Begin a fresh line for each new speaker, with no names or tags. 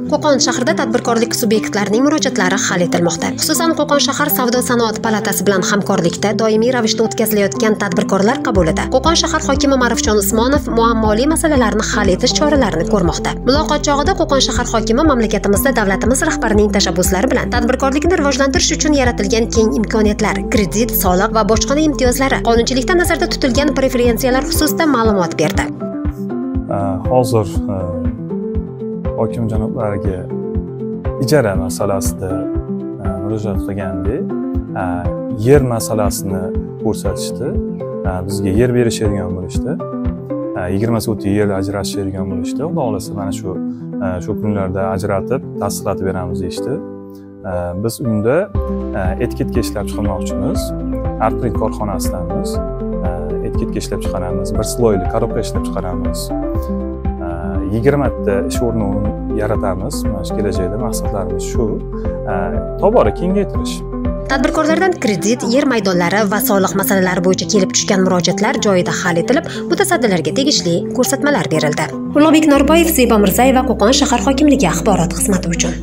Qo'qon shahrida tadbirkorlik subyektlarining murojaatlari hal etilmoqda. Xususan, Qo'qon shahar Savdo-sanoat palatasi bilan hamkorlikda doimiy ravishda o'tkazilayotgan tadbirkorlar qabulida Qo'qon shahar hokimi Ma'rufjon Usmonov muammoli masalalarni hal etish choralarini ko'rmoqda. Muloqot chog'ida Qo'qon shahar hokimi mamlakatimizda davlatimiz rahbarining tashabbuslari bilan tadbirkorlikni rivojlantirish uchun yaratilgan keng imkoniyatlar, kredit, soliq va bojxona imtiyozlari, qonunchilikda nazarda tutilgan preferensiyalar xususida ma'lumot berdi.
Hozir hokim janoblariga ijara masalasida murojaat qilgandik. Yer masalasini ko'rsatishdi. Bizga yer berishadigan bo'lishdi. 20 so'tga yer ajratishadigan bo'lishdi. Xudo xolasa mana shu kunlarda ajratib tasdiqlatib beramiz deyishdi. Biz unda etiketka ishlab chiqarmoqchimiz. Artrit korxonasidamiz. Etiketka ishlab chiqaramiz. Bir sloyli korobka ishlab chiqaramiz. 20 ta ish o'rnini yaratamiz. Mana shu kelajakda maqsadlarimiz shu. Tobora kengaytirish.
Tadbirkorlardan kredit, yer maydonlari va soliq masalalari bo'yicha kelib tushgan murojaatlar joyida hal etilib, mutasaddilarga tegishli ko'rsatmalar berildi. Ulug'bek Norboyev, Zebo Mirzayeva, Qo'qon shahar hokimligi axborot xizmati uchun.